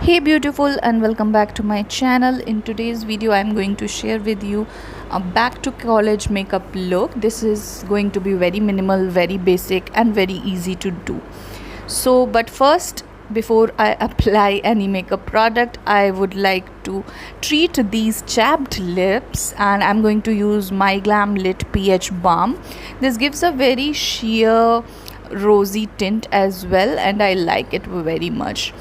Hey beautiful, and welcome back to my channel. In today's video I'm going to share with you a back to college makeup look. This is going to be very minimal, very basic and very easy to do. But first, before I apply any makeup product, I would like to treat these chapped lips, and I'm going to use My Glam Lit PH Balm. This gives a very sheer rosy tint as well, and I like it very much.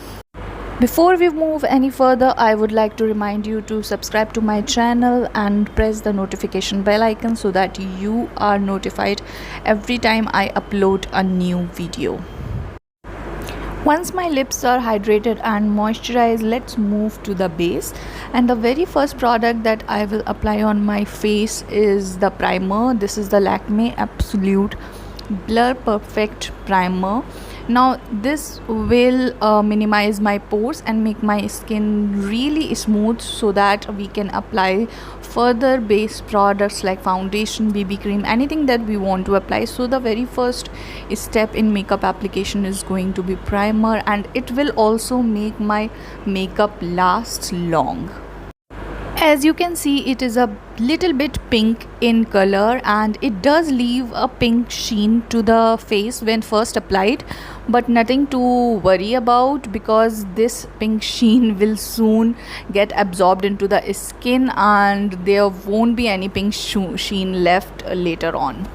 Before we move any further, I would like to remind you to subscribe to my channel and press the notification bell icon so that you are notified every time I upload a new video. Once my lips are hydrated and moisturized, let's move to the base. And the very first product that I will apply on my face is the primer. This is the Lakme Absolute Blur Perfect Primer. Now this will minimize my pores and make my skin really smooth so that we can apply further base products like foundation, BB cream, anything that we want to apply. So the very first step in makeup application is going to be primer, and it will also make my makeup last long. As you can see, it is a little bit pink in color and it does leave a pink sheen to the face when first applied, but nothing to worry about because this pink sheen will soon get absorbed into the skin and there won't be any pink sheen left later on.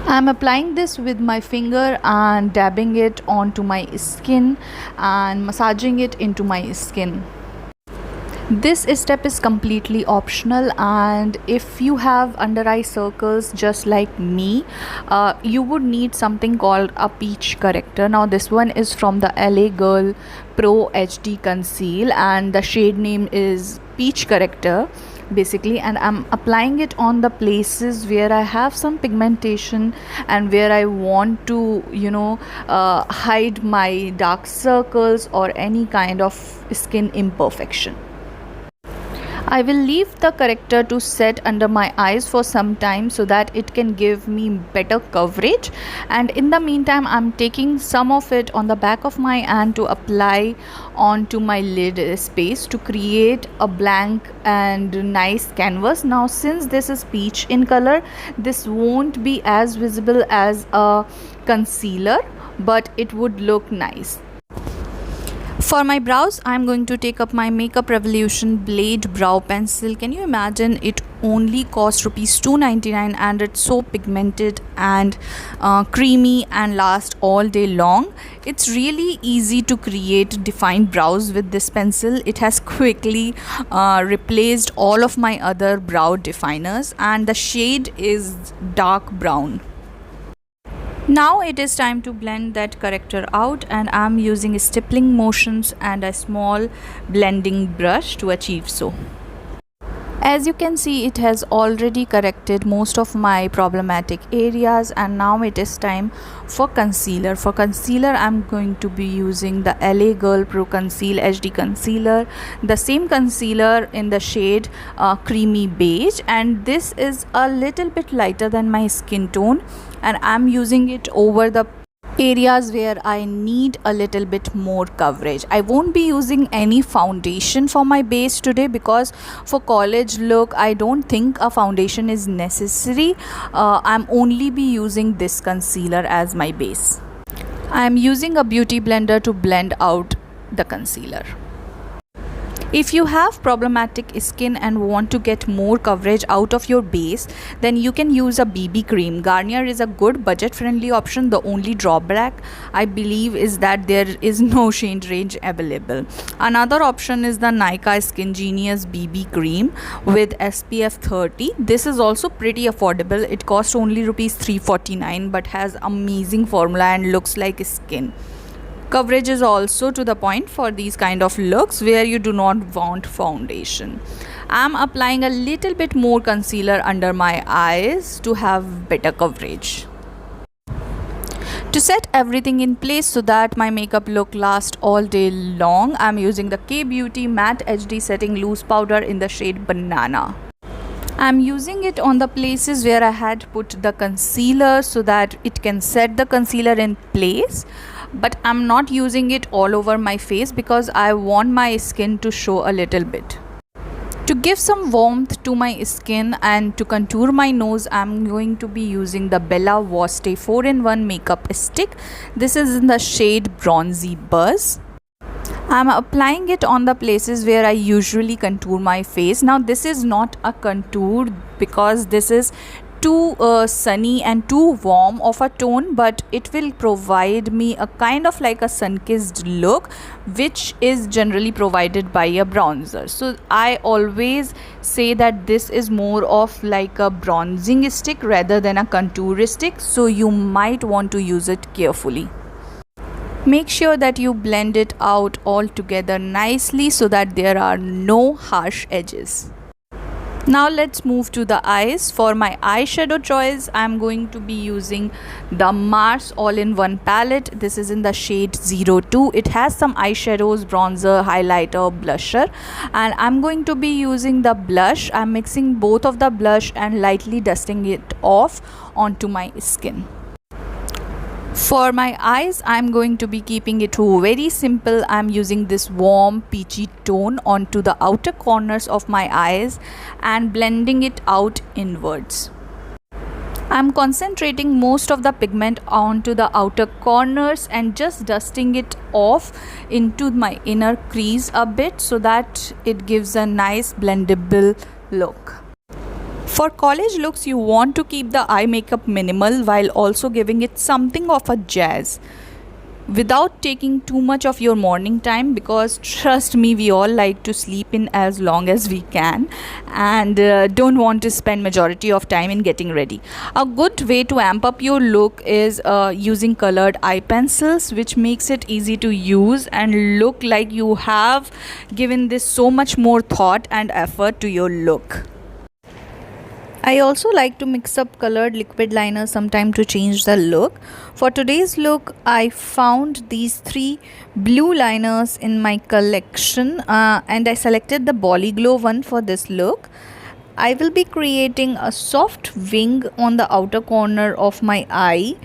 I'm applying this with my finger and dabbing it onto my skin and massaging it into my skin. This step is completely optional, and if you have under eye circles just like me, you would need something called a peach corrector. Now this one is from the LA Girl Pro HD Conceal and the shade name is Peach Corrector basically, and I'm applying it on the places where I have some pigmentation and where I want to hide my dark circles or any kind of skin imperfection. I will leave the corrector to set under my eyes for some time so that it can give me better coverage, and in the meantime I'm taking some of it on the back of my hand to apply onto my lid space to create a blank and nice canvas. Now since this is peach in color, this won't be as visible as a concealer, but it would look nice. For my brows, I'm going to take up my Makeup Revolution Blade Brow Pencil. Can you imagine, it only costs rupees 2.99 and it's so pigmented and creamy and lasts all day long. It's really easy to create defined brows with this pencil. It has quickly replaced all of my other brow definers, and the shade is dark brown. Now it is time to blend that corrector out, and I'm using stippling motions and a small blending brush to achieve so. As you can see, it has already corrected most of my problematic areas, and now it is time for concealer. For concealer, I'm going to be using the LA Girl Pro Conceal HD Concealer, the same concealer in the shade Creamy Beige, and this is a little bit lighter than my skin tone, and I'm using it over the areas where I need a little bit more coverage. I won't be using any foundation for my base today because for college look I don't think a foundation is necessary. I'm only be using this concealer as my base. I'm using a beauty blender to blend out the concealer. If you have problematic skin and want to get more coverage out of your base, then you can use a BB cream. Garnier is a good budget friendly option. The only drawback I believe is that there is no shade range available. Another option is the Nykaa Skingenius BB Cream with SPF 30. This is also pretty affordable. It costs only rupees 3.49 but has amazing formula and looks like skin. Coverage is also to the point for these kind of looks where you do not want foundation. I'm applying a little bit more concealer under my eyes to have better coverage. To set everything in place so that my makeup look lasts all day long, I'm using the K-Beauty Matte HD Setting Loose Powder in the shade Banana. I'm using it on the places where I had put the concealer so that it can set the concealer in place. but I'm not using it all over my face because I want my skin to show a little bit. To give some warmth to my skin and to contour my nose, I'm going to be using the Bella Voste 4-in-1 makeup stick. This is in the shade Bronzy Buzz. I'm applying it on the places where I usually contour my face. Now this is not a contour because this is too sunny and too warm of a tone, but it will provide me a kind of like a sun-kissed look, which is generally provided by a bronzer. So I always say that this is more of like a bronzing stick rather than a contour stick, so you might want to use it carefully. Make sure that you blend it out all together nicely so that there are no harsh edges. Now let's move to the eyes. For my eyeshadow choice, I'm going to be using the Mars all-in-one palette. This is in the shade 02. It has some eyeshadows, bronzer, highlighter, blusher, and I'm going to be using the blush. I'm mixing both of the blush and lightly dusting it off onto my skin. For my eyes, I'm going to be keeping it very simple. I'm using this warm peachy tone onto the outer corners of my eyes and blending it out inwards. I'm concentrating most of the pigment onto the outer corners and just dusting it off into my inner crease a bit so that it gives a nice blendable look. For college looks, you want to keep the eye makeup minimal while also giving it something of a jazz without taking too much of your morning time, because trust me, we all like to sleep in as long as we can and don't want to spend majority of time in getting ready. A good way to amp up your look is using colored eye pencils, which makes it easy to use and look like you have given this so much more thought and effort to your look. I also like to mix up colored liquid liner sometime to change the look. For today's look, I found these 3 blue liners in my collection and I selected the Bolly Glow one for this look. I will be creating a soft wing on the outer corner of my eye,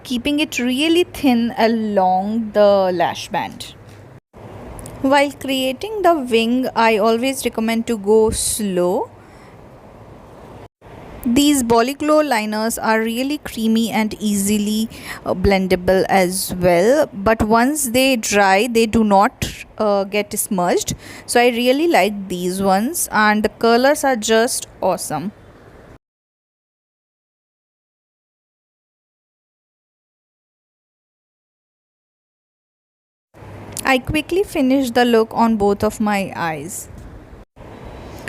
keeping it really thin along the lash band. While creating the wing, I always recommend to go slow. These Bolly Glow liners are really creamy and easily blendable as well, but once they dry, they do not get smudged. So I really like these ones and the colors are just awesome. I quickly finished the look on both of my eyes.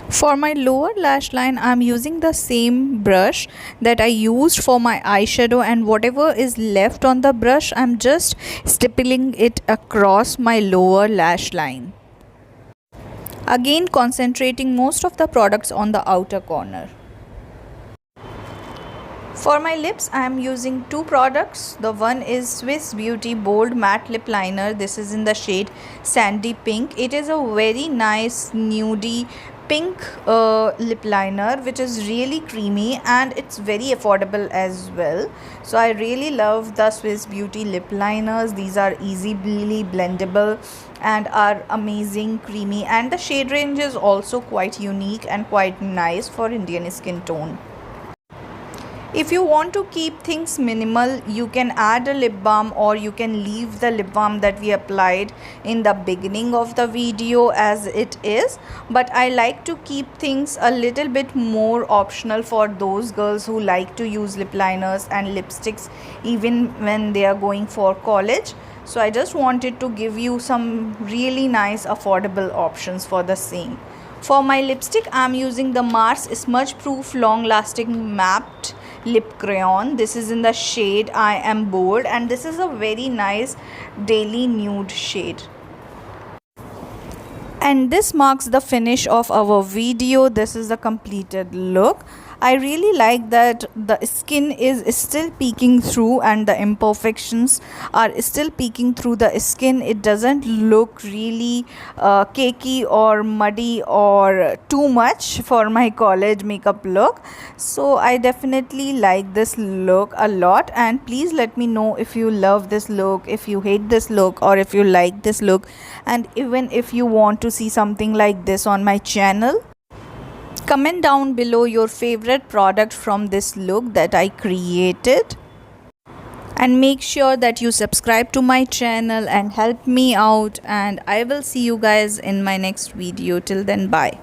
For my lower lash line, I am using the same brush that I used for my eyeshadow, and whatever is left on the brush, I am just stippling it across my lower lash line. Again, concentrating most of the products on the outer corner. For my lips, I am using 2 products. The one is Swiss Beauty Bold Matte Lip Liner. This is in the shade Sandy Pink. It is a very nice nudie pink lip liner which is really creamy and it's very affordable as well. So I really love the Swiss Beauty lip liners. These are easily blendable and are amazing, creamy, and the shade range is also quite unique and quite nice for Indian skin tone. If you want to keep things minimal, you can add a lip balm or you can leave the lip balm that we applied in the beginning of the video as it is. But I like to keep things a little bit more optional for those girls who like to use lip liners and lipsticks even when they are going for college. So I just wanted to give you some really nice affordable options for the same. For my lipstick, I am using the Mars Smudge Proof Long Lasting Matte Lip Crayon. This is in the shade I Am Bold and this is a very nice daily nude shade. And this marks the finish of our video. This is the completed look. I really like that the skin is still peeking through and the imperfections are still peeking through the skin. It doesn't look really cakey or muddy or too much for my college makeup look. So I definitely like this look a lot, and please let me know if you love this look, if you hate this look, or if you like this look, and even if you want to see something like this on my channel. Comment down below your favorite product from this look that I created, and make sure that you subscribe to my channel and help me out, and I will see you guys in my next video. Till then, bye.